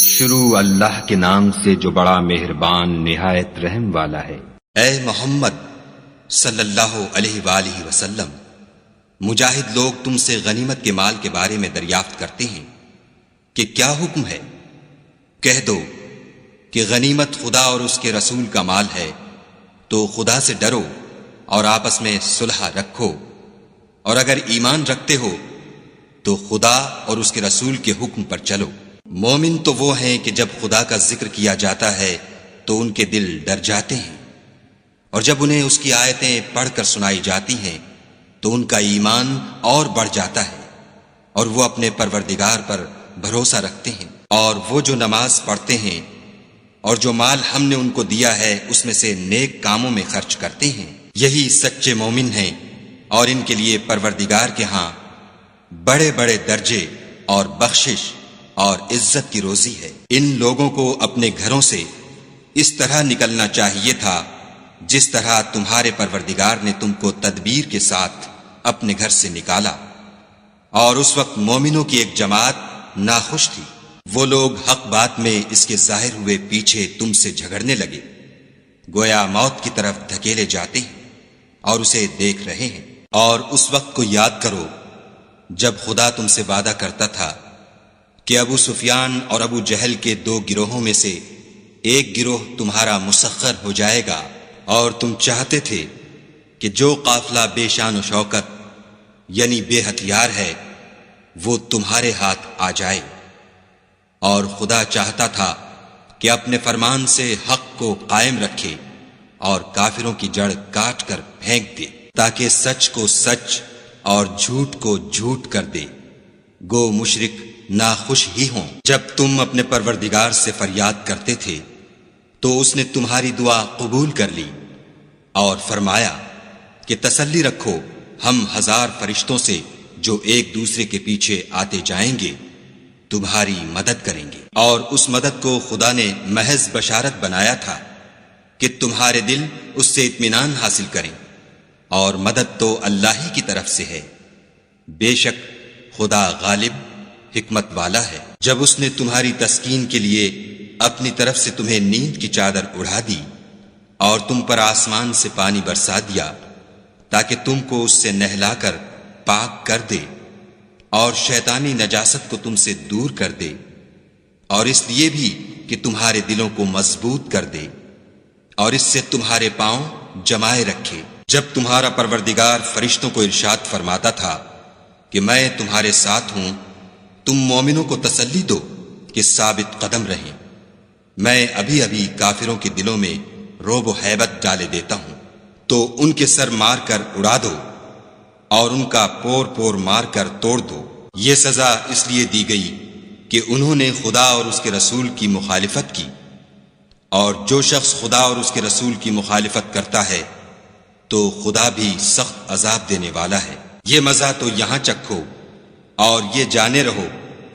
شروع اللہ کے نام سے جو بڑا مہربان نہایت رحم والا ہے۔ اے محمد صلی اللہ علیہ وآلہ وسلم، مجاہد لوگ تم سے غنیمت کے مال کے بارے میں دریافت کرتے ہیں کہ کیا حکم ہے؟ کہہ دو کہ غنیمت خدا اور اس کے رسول کا مال ہے، تو خدا سے ڈرو اور آپس میں صلح رکھو، اور اگر ایمان رکھتے ہو تو خدا اور اس کے رسول کے حکم پر چلو۔ مومن تو وہ ہیں کہ جب خدا کا ذکر کیا جاتا ہے تو ان کے دل ڈر جاتے ہیں، اور جب انہیں اس کی آیتیں پڑھ کر سنائی جاتی ہیں تو ان کا ایمان اور بڑھ جاتا ہے، اور وہ اپنے پروردگار پر بھروسہ رکھتے ہیں، اور وہ جو نماز پڑھتے ہیں اور جو مال ہم نے ان کو دیا ہے اس میں سے نیک کاموں میں خرچ کرتے ہیں، یہی سچے مومن ہیں، اور ان کے لیے پروردگار کے ہاں بڑے بڑے درجے اور بخشش اور عزت کی روزی ہے۔ ان لوگوں کو اپنے گھروں سے اس طرح نکلنا چاہیے تھا جس طرح تمہارے پروردگار نے تم کو تدبیر کے ساتھ اپنے گھر سے نکالا، اور اس وقت مومنوں کی ایک جماعت ناخوش تھی۔ وہ لوگ حق بات میں اس کے ظاہر ہوئے پیچھے تم سے جھگڑنے لگے، گویا موت کی طرف دھکیلے جاتے ہیں اور اسے دیکھ رہے ہیں۔ اور اس وقت کو یاد کرو جب خدا تم سے وعدہ کرتا تھا کہ ابو سفیان اور ابو جہل کے دو گروہوں میں سے ایک گروہ تمہارا مسخر ہو جائے گا، اور تم چاہتے تھے کہ جو قافلہ بے شان و شوکت یعنی بے ہتھیار ہے وہ تمہارے ہاتھ آ جائے، اور خدا چاہتا تھا کہ اپنے فرمان سے حق کو قائم رکھے اور کافروں کی جڑ کاٹ کر پھینک دے، تاکہ سچ کو سچ اور جھوٹ کو جھوٹ کر دے۔ گو مشرک ناخوش ہی ہوں۔ جب تم اپنے پروردگار سے فریاد کرتے تھے تو اس نے تمہاری دعا قبول کر لی اور فرمایا کہ تسلی رکھو، ہم 1000 فرشتوں سے جو ایک دوسرے کے پیچھے آتے جائیں گے تمہاری مدد کریں گے۔ اور اس مدد کو خدا نے محض بشارت بنایا تھا کہ تمہارے دل اس سے اطمینان حاصل کریں، اور مدد تو اللہ ہی کی طرف سے ہے، بے شک خدا غالب حکمت والا ہے۔ جب اس نے تمہاری تسکین کے لیے اپنی طرف سے تمہیں نیند کی چادر اڑا دی اور تم پر آسمان سے پانی برسا دیا تاکہ تم کو اس سے نہلا کر پاک کر دے، اور شیطانی نجاست کو تم سے دور کر دے، اور اس لیے بھی کہ تمہارے دلوں کو مضبوط کر دے اور اس سے تمہارے پاؤں جمائے رکھے۔ جب تمہارا پروردگار فرشتوں کو ارشاد فرماتا تھا کہ میں تمہارے ساتھ ہوں، تم مومنوں کو تسلی دو کہ ثابت قدم رہیں، میں ابھی ابھی کافروں کے دلوں میں رعب و ہیبت ڈالے دیتا ہوں، تو ان کے سر مار کر اڑا دو اور ان کا پور پور مار کر توڑ دو۔ یہ سزا اس لیے دی گئی کہ انہوں نے خدا اور اس کے رسول کی مخالفت کی، اور جو شخص خدا اور اس کے رسول کی مخالفت کرتا ہے تو خدا بھی سخت عذاب دینے والا ہے۔ یہ مزہ تو یہاں چکھو اور یہ جانے رہو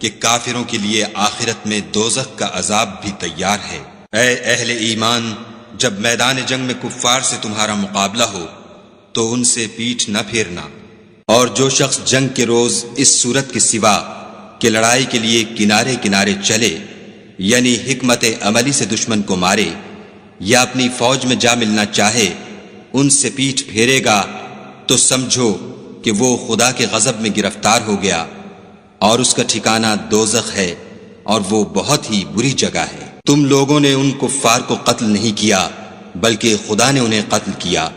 کہ کافروں کے لیے آخرت میں دوزخ کا عذاب بھی تیار ہے۔ اے اہل ایمان، جب میدان جنگ میں کفار سے تمہارا مقابلہ ہو تو ان سے پیٹھ نہ پھیرنا، اور جو شخص جنگ کے روز اس صورت کے سوا کہ لڑائی کے لیے کنارے کنارے چلے، یعنی حکمت عملی سے دشمن کو مارے یا اپنی فوج میں جا ملنا چاہے، ان سے پیٹھ پھیرے گا تو سمجھو کہ وہ خدا کے غضب میں گرفتار ہو گیا، اور اس کا ٹھکانہ دوزخ ہے، اور وہ بہت ہی بری جگہ ہے۔ تم لوگوں نے ان کفار کو قتل نہیں کیا بلکہ خدا نے انہیں قتل کیا،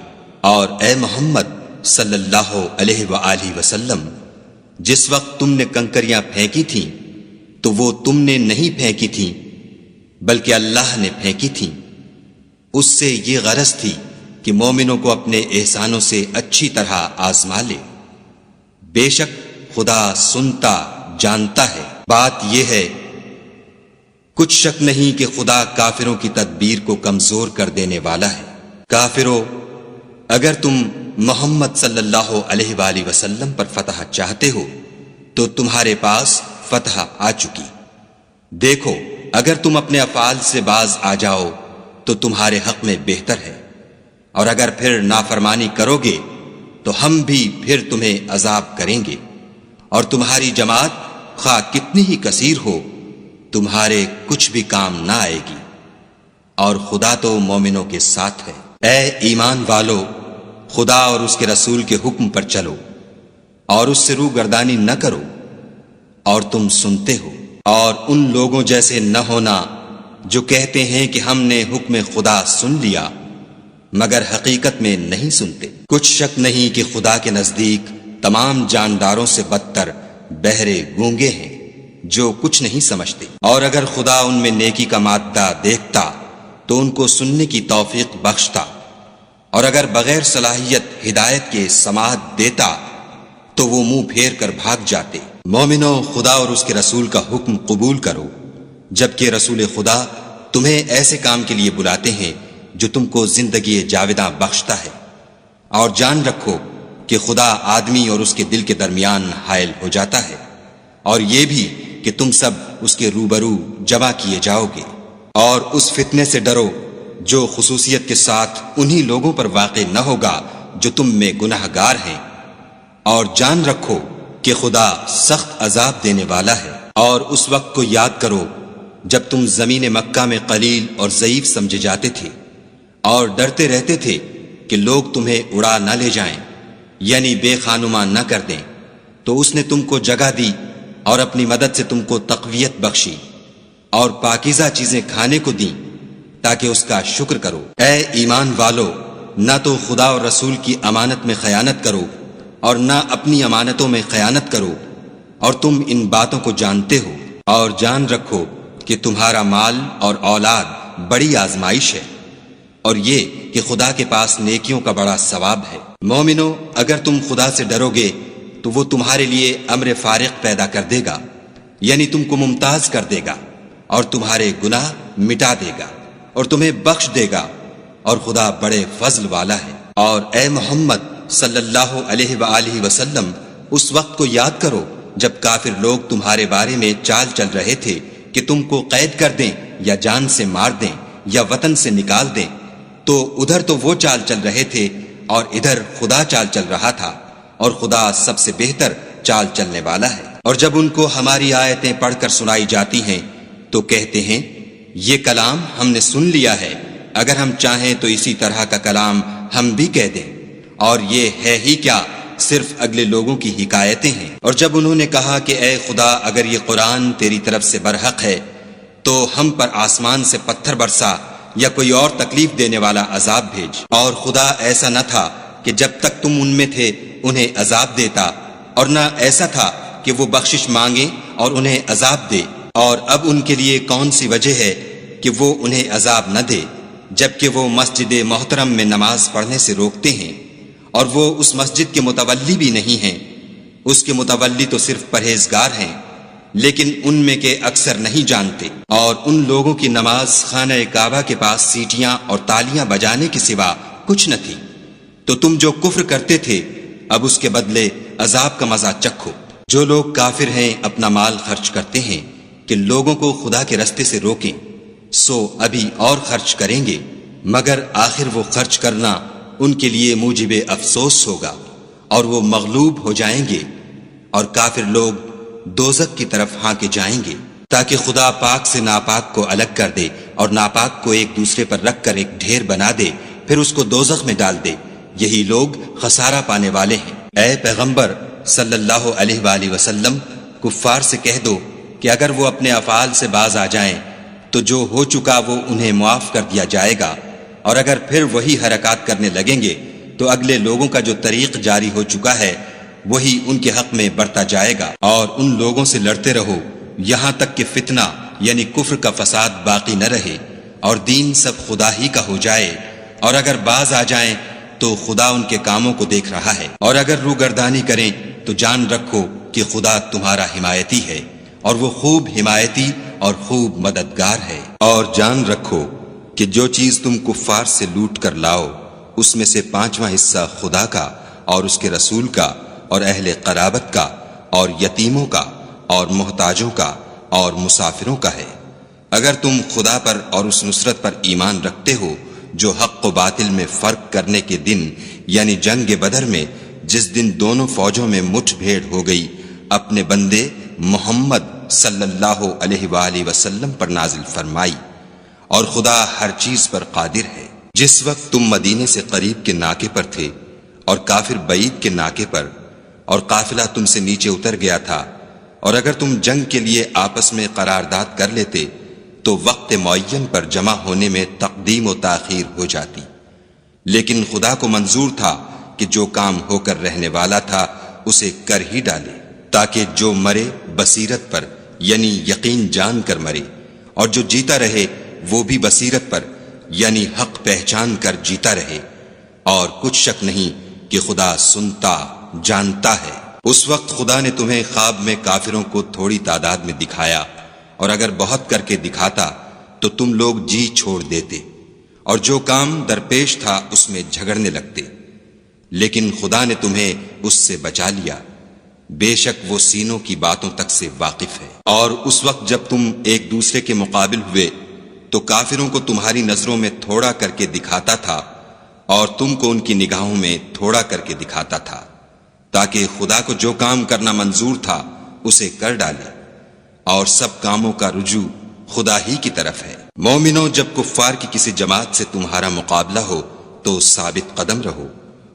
اور اے محمد صلی اللہ علیہ وآلہ وسلم، جس وقت تم نے کنکریاں پھینکی تھیں تو وہ تم نے نہیں پھینکی تھیں بلکہ اللہ نے پھینکی تھیں۔ اس سے یہ غرض تھی کہ مومنوں کو اپنے احسانوں سے اچھی طرح آزما لے، بے شک خدا سنتا جانتا ہے۔ بات یہ ہے، کچھ شک نہیں کہ خدا کافروں کی تدبیر کو کمزور کر دینے والا ہے۔ کافروں، اگر تم محمد صلی اللہ علیہ وآلہ وسلم پر فتح چاہتے ہو تو تمہارے پاس فتح آ چکی۔ دیکھو، اگر تم اپنے افعال سے باز آ جاؤ تو تمہارے حق میں بہتر ہے، اور اگر پھر نافرمانی کرو گے تو ہم بھی پھر تمہیں عذاب کریں گے، اور تمہاری جماعت خواہ کتنی ہی کثیر ہو تمہارے کچھ بھی کام نہ آئے گی، اور خدا تو مومنوں کے ساتھ ہے۔ اے ایمان والو، خدا اور اس کے رسول کے حکم پر چلو اور اس سے روگردانی نہ کرو، اور تم سنتے ہو، اور ان لوگوں جیسے نہ ہونا جو کہتے ہیں کہ ہم نے حکم خدا سن لیا مگر حقیقت میں نہیں سنتے۔ کچھ شک نہیں کہ خدا کے نزدیک تمام جانداروں سے بدتر بہرے گونگے ہیں جو کچھ نہیں سمجھتے، اور اگر خدا ان میں نیکی کا مادہ دیکھتا تو ان کو سننے کی توفیق بخشتا، اور اگر بغیر صلاحیت ہدایت کے سماعت دیتا تو وہ منہ پھیر کر بھاگ جاتے۔ مومنو، خدا اور اس کے رسول کا حکم قبول کرو، جبکہ رسول خدا تمہیں ایسے کام کے لیے بلاتے ہیں جو تم کو زندگی جاوداں بخشتا ہے، اور جان رکھو کہ خدا آدمی اور اس کے دل کے درمیان حائل ہو جاتا ہے، اور یہ بھی کہ تم سب اس کے روبرو جمع کیے جاؤ گے، اور اس فتنے سے ڈرو جو خصوصیت کے ساتھ انہی لوگوں پر واقع نہ ہوگا جو تم میں گناہ گار ہیں، اور جان رکھو کہ خدا سخت عذاب دینے والا ہے۔ اور اس وقت کو یاد کرو جب تم زمین مکہ میں قلیل اور ضعیف سمجھے جاتے تھے اور ڈرتے رہتے تھے کہ لوگ تمہیں اڑا نہ لے جائیں، یعنی بے خانما نہ کر دیں، تو اس نے تم کو جگہ دی اور اپنی مدد سے تم کو تقویت بخشی اور پاکیزہ چیزیں کھانے کو دیں تاکہ اس کا شکر کرو۔ اے ایمان والو، نہ تو خدا اور رسول کی امانت میں خیانت کرو اور نہ اپنی امانتوں میں خیانت کرو، اور تم ان باتوں کو جانتے ہو، اور جان رکھو کہ تمہارا مال اور اولاد بڑی آزمائش ہے، اور یہ کہ خدا کے پاس نیکیوں کا بڑا ثواب ہے۔ مومنو، اگر تم خدا سے ڈرو گے تو وہ تمہارے لیے امر فارق پیدا کر دے گا، یعنی تم کو ممتاز کر دے گا اور تمہارے گناہ مٹا دے گا اور تمہیں بخش دے گا، اور خدا بڑے فضل والا ہے۔ اور اے محمد صلی اللہ علیہ وآلہ وسلم، اس وقت کو یاد کرو جب کافر لوگ تمہارے بارے میں چال چل رہے تھے کہ تم کو قید کر دیں یا جان سے مار دیں یا وطن سے نکال دیں، تو ادھر تو وہ چال چل رہے تھے اور ادھر خدا چال چل رہا تھا، اور خدا سب سے بہتر چال چلنے والا ہے۔ اور جب ان کو ہماری آیتیں پڑھ کر سنائی جاتی ہیں تو کہتے ہیں یہ کلام ہم نے سن لیا ہے، اگر ہم چاہیں تو اسی طرح کا کلام ہم بھی کہہ دیں، اور یہ ہے ہی کیا، صرف اگلے لوگوں کی حکایتیں ہیں۔ اور جب انہوں نے کہا کہ اے خدا، اگر یہ قرآن تیری طرف سے برحق ہے تو ہم پر آسمان سے پتھر برسا یا کوئی اور تکلیف دینے والا عذاب بھیج۔ اور خدا ایسا نہ تھا کہ جب تک تم ان میں تھے انہیں عذاب دیتا، اور نہ ایسا تھا کہ وہ بخشش مانگے اور انہیں عذاب دے۔ اور اب ان کے لیے کون سی وجہ ہے کہ وہ انہیں عذاب نہ دے، جبکہ وہ مسجد محترم میں نماز پڑھنے سے روکتے ہیں، اور وہ اس مسجد کے متولی بھی نہیں ہیں، اس کے متولی تو صرف پرہیزگار ہیں، لیکن ان میں کے اکثر نہیں جانتے۔ اور ان لوگوں کی نماز خانہ کعبہ کے پاس سیٹیاں اور تالیاں بجانے کے سوا کچھ نہ تھی، تو تم جو کفر کرتے تھے اب اس کے بدلے عذاب کا مزہ چکھو۔ جو لوگ کافر ہیں اپنا مال خرچ کرتے ہیں کہ لوگوں کو خدا کے رستے سے روکیں، سو ابھی اور خرچ کریں گے، مگر آخر وہ خرچ کرنا ان کے لیے موجب افسوس ہوگا، اور وہ مغلوب ہو جائیں گے، اور کافر لوگ دوزخ کی طرف ہانکے جائیں گے، تاکہ خدا پاک سے ناپاک کو الگ کر دے اور ناپاک کو ایک دوسرے پر رکھ کر ایک ڈھیر بنا دے، پھر اس کو دوزخ میں ڈال دے۔ یہی لوگ خسارہ پانے والے ہیں۔ اے پیغمبر صلی اللہ علیہ وآلہ وسلم، کفار سے کہہ دو کہ اگر وہ اپنے افعال سے باز آ جائیں تو جو ہو چکا وہ انہیں معاف کر دیا جائے گا، اور اگر پھر وہی حرکات کرنے لگیں گے تو اگلے لوگوں کا جو طریق جاری ہو چکا ہے وہی ان کے حق میں برتا جائے گا۔ اور ان لوگوں سے لڑتے رہو یہاں تک کہ فتنہ یعنی کفر کا فساد باقی نہ رہے اور دین سب خدا ہی کا ہو جائے، اور اگر باز آ جائیں تو خدا ان کے کاموں کو دیکھ رہا ہے، اور اگر روگردانی کریں تو جان رکھو کہ خدا تمہارا حمایتی ہے، اور وہ خوب حمایتی اور خوب مددگار ہے۔ اور جان رکھو کہ جو چیز تم کفار سے لوٹ کر لاؤ اس میں سے 5واں حصہ خدا کا اور اس کے رسول کا اور اہل قرابت کا اور یتیموں کا اور محتاجوں کا اور مسافروں کا ہے۔ اگر تم خدا پر اور اس نصرت پر ایمان رکھتے ہو جو حق و باطل میں فرق کرنے کے دن یعنی جنگ بدر میں جس دن دونوں فوجوں میں مٹھ بھیڑ ہو گئی، اپنے بندے محمد صلی اللہ علیہ وآلہ وسلم پر نازل فرمائی، اور خدا ہر چیز پر قادر ہے۔ جس وقت تم مدینے سے قریب کے ناکے پر تھے اور کافر بعید کے ناکے پر، اور قافلہ تم سے نیچے اتر گیا تھا، اور اگر تم جنگ کے لیے آپس میں قرارداد کر لیتے تو وقت معین پر جمع ہونے میں تقدیم و تاخیر ہو جاتی، لیکن خدا کو منظور تھا کہ جو کام ہو کر رہنے والا تھا اسے کر ہی ڈالے، تاکہ جو مرے بصیرت پر یعنی یقین جان کر مرے، اور جو جیتا رہے وہ بھی بصیرت پر یعنی حق پہچان کر جیتا رہے، اور کچھ شک نہیں کہ خدا سنتا جانتا ہے۔ اس وقت خدا نے تمہیں خواب میں کافروں کو تھوڑی تعداد میں دکھایا، اور اگر بہت کر کے دکھاتا تو تم لوگ جی چھوڑ دیتے، اور جو کام درپیش تھا اس میں جھگڑنے لگتے، لیکن خدا نے تمہیں اس سے بچا لیا، بے شک وہ سینوں کی باتوں تک سے واقف ہے۔ اور اس وقت جب تم ایک دوسرے کے مقابل ہوئے تو کافروں کو تمہاری نظروں میں تھوڑا کر کے دکھاتا تھا، اور تم کو ان کی نگاہوں میں تھوڑا کر کے دکھاتا تھا، تاکہ خدا کو جو کام کرنا منظور تھا اسے کر ڈالے، اور سب کاموں کا رجوع خدا ہی کی طرف ہے۔ مومنوں، جب کفار کی کسی جماعت سے تمہارا مقابلہ ہو تو ثابت قدم رہو،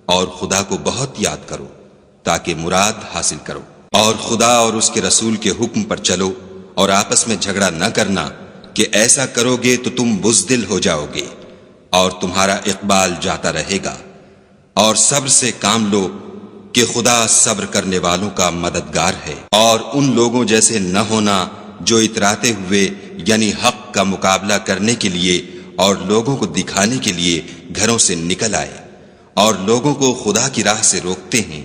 اور خدا کو بہت یاد کرو تاکہ مراد حاصل کرو، اور خدا اور اس کے رسول کے حکم پر چلو، اور آپس میں جھگڑا نہ کرنا کہ ایسا کرو گے تو تم بزدل ہو جاؤ گے اور تمہارا اقبال جاتا رہے گا، اور صبر سے کام لو کہ خدا صبر کرنے والوں کا مددگار ہے۔ اور ان لوگوں جیسے نہ ہونا جو اتراتے ہوئے یعنی حق کا مقابلہ کرنے کے لیے اور لوگوں کو دکھانے کے لیے گھروں سے نکل آئے اور لوگوں کو خدا کی راہ سے روکتے ہیں،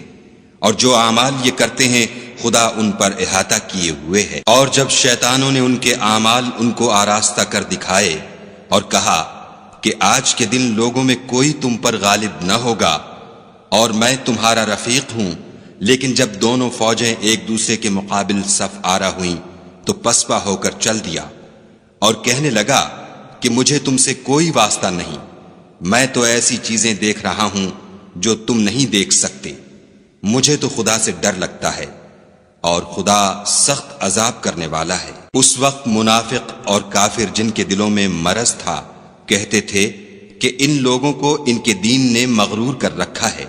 اور جو اعمال یہ کرتے ہیں خدا ان پر احاطہ کیے ہوئے ہے۔ اور جب شیطانوں نے ان کے اعمال ان کو آراستہ کر دکھائے اور کہا کہ آج کے دن لوگوں میں کوئی تم پر غالب نہ ہوگا اور میں تمہارا رفیق ہوں، لیکن جب دونوں فوجیں ایک دوسرے کے مقابل صف آرا ہوئیں تو پسپا ہو کر چل دیا اور کہنے لگا کہ مجھے تم سے کوئی واسطہ نہیں، میں تو ایسی چیزیں دیکھ رہا ہوں جو تم نہیں دیکھ سکتے، مجھے تو خدا سے ڈر لگتا ہے، اور خدا سخت عذاب کرنے والا ہے۔ اس وقت منافق اور کافر جن کے دلوں میں مرض تھا کہتے تھے کہ ان لوگوں کو ان کے دین نے مغرور کر رکھا ہے،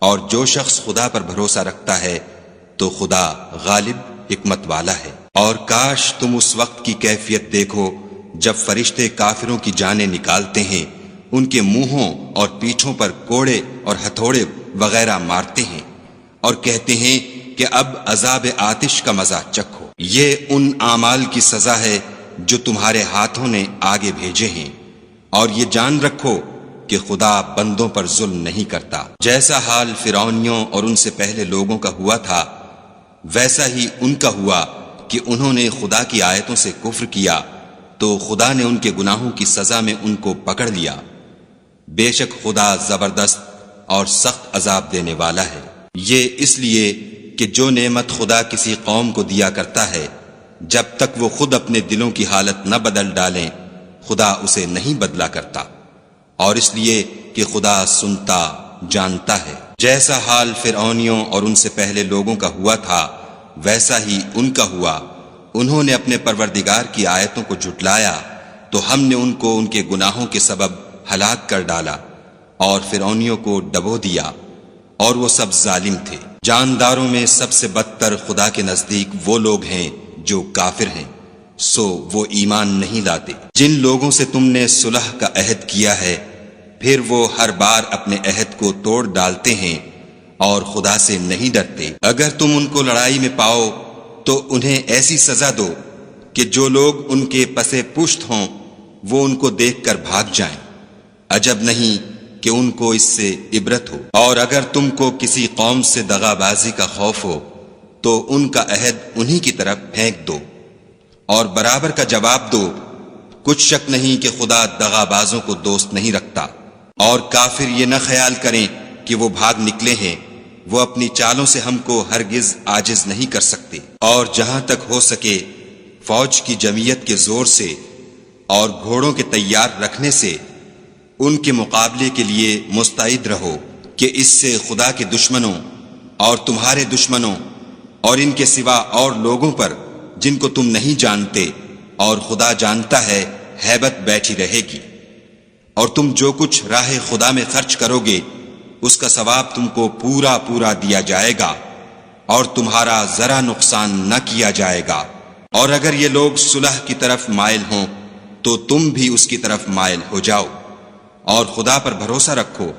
اور جو شخص خدا پر بھروسہ رکھتا ہے تو خدا غالب حکمت والا ہے۔ اور کاش تم اس وقت کی کیفیت دیکھو جب فرشتے کافروں کی جانیں نکالتے ہیں، ان کے منہوں اور پیٹھوں پر کوڑے اور ہتھوڑے وغیرہ مارتے ہیں اور کہتے ہیں کہ اب عذاب آتش کا مزہ چکھو، یہ ان اعمال کی سزا ہے جو تمہارے ہاتھوں نے آگے بھیجے ہیں، اور یہ جان رکھو کہ خدا بندوں پر ظلم نہیں کرتا۔ جیسا حال فرعونیوں اور ان سے پہلے لوگوں کا ہوا تھا ویسا ہی ان کا ہوا کہ انہوں نے خدا کی آیتوں سے کفر کیا تو خدا نے ان کے گناہوں کی سزا میں ان کو پکڑ لیا، بے شک خدا زبردست اور سخت عذاب دینے والا ہے۔ یہ اس لیے کہ جو نعمت خدا کسی قوم کو دیا کرتا ہے جب تک وہ خود اپنے دلوں کی حالت نہ بدل ڈالیں خدا اسے نہیں بدلا کرتا، اور اس لیے کہ خدا سنتا جانتا ہے۔ جیسا حال فرعونیوں اور ان سے پہلے لوگوں کا ہوا تھا ویسا ہی ان کا ہوا، انہوں نے اپنے پروردگار کی آیتوں کو جھٹلایا تو ہم نے ان کو ان کے گناہوں کے سبب ہلاک کر ڈالا اور فرعونیوں کو ڈبو دیا، اور وہ سب ظالم تھے۔ جانداروں میں سب سے بدتر خدا کے نزدیک وہ لوگ ہیں جو کافر ہیں، سو وہ ایمان نہیں لاتے۔ جن لوگوں سے تم نے صلح کا عہد کیا ہے پھر وہ ہر بار اپنے عہد کو توڑ ڈالتے ہیں اور خدا سے نہیں ڈرتے۔ اگر تم ان کو لڑائی میں پاؤ تو انہیں ایسی سزا دو کہ جو لوگ ان کے پسے پشت ہوں وہ ان کو دیکھ کر بھاگ جائیں، عجب نہیں کہ ان کو اس سے عبرت ہو۔ اور اگر تم کو کسی قوم سے دغا بازی کا خوف ہو تو ان کا عہد انہی کی طرف پھینک دو اور برابر کا جواب دو، کچھ شک نہیں کہ خدا دغا بازوں کو دوست نہیں رکھتا۔ اور کافر یہ نہ خیال کریں کہ وہ بھاگ نکلے ہیں، وہ اپنی چالوں سے ہم کو ہرگز عاجز نہیں کر سکتے۔ اور جہاں تک ہو سکے فوج کی جمعیت کے زور سے اور گھوڑوں کے تیار رکھنے سے ان کے مقابلے کے لیے مستعد رہو کہ اس سے خدا کے دشمنوں اور تمہارے دشمنوں اور ان کے سوا اور لوگوں پر جن کو تم نہیں جانتے، اور خدا جانتا ہے ہیبت بیٹھی رہے گی، اور تم جو کچھ راہ خدا میں خرچ کرو گے اس کا ثواب تم کو پورا پورا دیا جائے گا، اور تمہارا ذرا نقصان نہ کیا جائے گا۔ اور اگر یہ لوگ صلح کی طرف مائل ہوں تو تم بھی اس کی طرف مائل ہو جاؤ، اور خدا پر بھروسہ رکھو،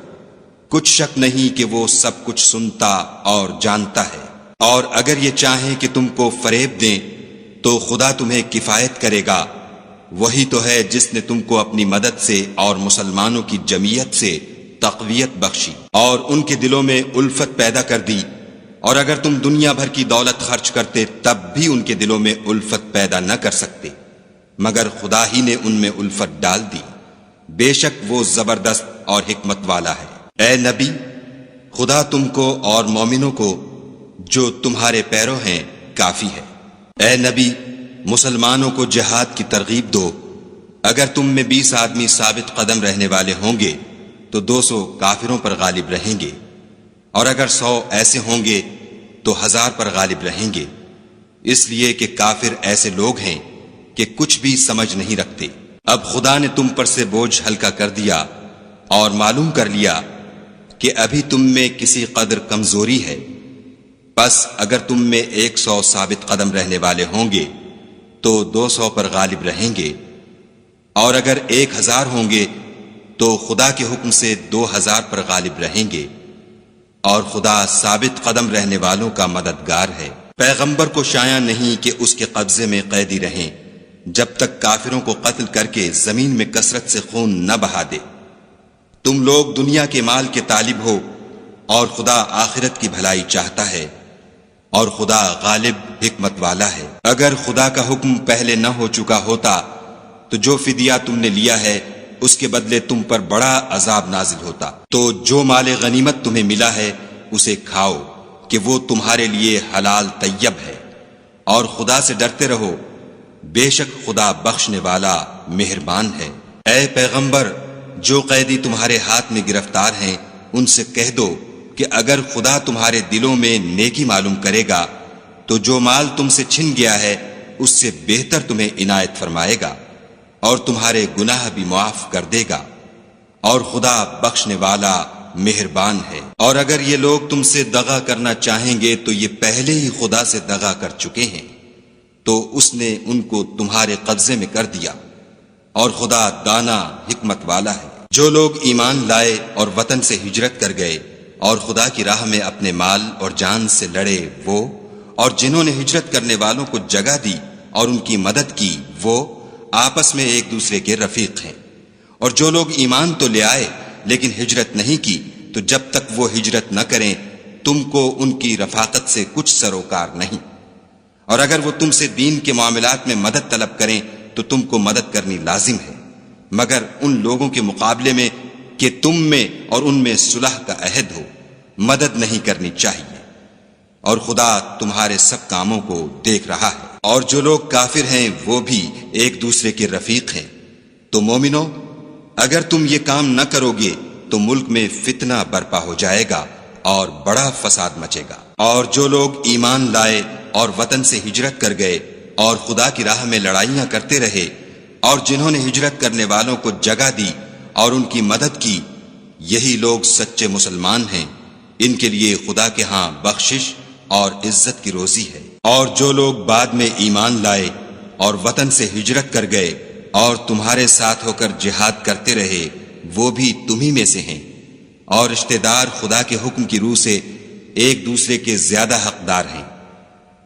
کچھ شک نہیں کہ وہ سب کچھ سنتا اور جانتا ہے۔ اور اگر یہ چاہیں کہ تم کو فریب دیں تو خدا تمہیں کفایت کرے گا، وہی تو ہے جس نے تم کو اپنی مدد سے اور مسلمانوں کی جمعیت سے تقویت بخشی اور ان کے دلوں میں الفت پیدا کر دی، اور اگر تم دنیا بھر کی دولت خرچ کرتے تب بھی ان کے دلوں میں الفت پیدا نہ کر سکتے، مگر خدا ہی نے ان میں الفت ڈال دی، بے شک وہ زبردست اور حکمت والا ہے۔ اے نبی، خدا تم کو اور مومنوں کو جو تمہارے پیرو ہیں کافی ہے۔ اے نبی، مسلمانوں کو جہاد کی ترغیب دو، اگر تم میں 20 آدمی ثابت قدم رہنے والے ہوں گے تو 200 کافروں پر غالب رہیں گے، اور اگر 100 ایسے ہوں گے تو 1000 پر غالب رہیں گے، اس لیے کہ کافر ایسے لوگ ہیں کہ کچھ بھی سمجھ نہیں رکھتے۔ اب خدا نے تم پر سے بوجھ ہلکا کر دیا اور معلوم کر لیا کہ ابھی تم میں کسی قدر کمزوری ہے، بس اگر تم میں 100 ثابت قدم رہنے والے ہوں گے تو 200 پر غالب رہیں گے، اور اگر 1000 ہوں گے تو خدا کے حکم سے 2000 پر غالب رہیں گے، اور خدا ثابت قدم رہنے والوں کا مددگار ہے۔ پیغمبر کو شایع نہیں کہ اس کے قبضے میں قیدی رہیں جب تک کافروں کو قتل کر کے زمین میں کثرت سے خون نہ بہا دے۔ تم لوگ دنیا کے مال کے طالب ہو اور خدا آخرت کی بھلائی چاہتا ہے، اور خدا غالب حکمت والا ہے۔ اگر خدا کا حکم پہلے نہ ہو چکا ہوتا تو جو فدیہ تم نے لیا ہے اس کے بدلے تم پر بڑا عذاب نازل ہوتا۔ تو جو مال غنیمت تمہیں ملا ہے اسے کھاؤ کہ وہ تمہارے لیے حلال طیب ہے، اور خدا سے ڈرتے رہو، بے شک خدا بخشنے والا مہربان ہے۔ اے پیغمبر، جو قیدی تمہارے ہاتھ میں گرفتار ہیں ان سے کہہ دو کہ اگر خدا تمہارے دلوں میں نیکی معلوم کرے گا تو جو مال تم سے چھن گیا ہے اس سے بہتر تمہیں عنایت فرمائے گا، اور تمہارے گناہ بھی معاف کر دے گا، اور خدا بخشنے والا مہربان ہے۔ اور اگر یہ لوگ تم سے دغا کرنا چاہیں گے تو یہ پہلے ہی خدا سے دغا کر چکے ہیں، تو اس نے ان کو تمہارے قبضے میں کر دیا، اور خدا دانا حکمت والا ہے۔ جو لوگ ایمان لائے اور وطن سے ہجرت کر گئے اور خدا کی راہ میں اپنے مال اور جان سے لڑے وہ، اور جنہوں نے ہجرت کرنے والوں کو جگہ دی اور ان کی مدد کی وہ آپس میں ایک دوسرے کے رفیق ہیں۔ اور جو لوگ ایمان تو لے آئے لیکن ہجرت نہیں کی تو جب تک وہ ہجرت نہ کریں تم کو ان کی رفاقت سے کچھ سروکار نہیں، اور اگر وہ تم سے دین کے معاملات میں مدد طلب کریں تو تم کو مدد کرنی لازم ہے، مگر ان لوگوں کے مقابلے میں کہ تم میں اور ان میں صلح کا عہد ہو مدد نہیں کرنی چاہیے، اور خدا تمہارے سب کاموں کو دیکھ رہا ہے۔ اور جو لوگ کافر ہیں وہ بھی ایک دوسرے کے رفیق ہیں۔ تو مومنو، اگر تم یہ کام نہ کرو گے تو ملک میں فتنہ برپا ہو جائے گا اور بڑا فساد مچے گا۔ اور جو لوگ ایمان لائے اور وطن سے ہجرت کر گئے اور خدا کی راہ میں لڑائیاں کرتے رہے، اور جنہوں نے ہجرت کرنے والوں کو جگہ دی اور ان کی مدد کی، یہی لوگ سچے مسلمان ہیں، ان کے لیے خدا کے ہاں بخشش اور عزت کی روزی ہے۔ اور جو لوگ بعد میں ایمان لائے اور وطن سے ہجرت کر گئے اور تمہارے ساتھ ہو کر جہاد کرتے رہے، وہ بھی تمہی میں سے ہیں، اور رشتہ دار خدا کے حکم کی روح سے ایک دوسرے کے زیادہ حقدار ہیں۔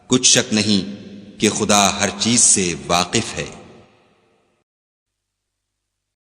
کچھ شک نہیں کہ خدا ہر چیز سے واقف ہے۔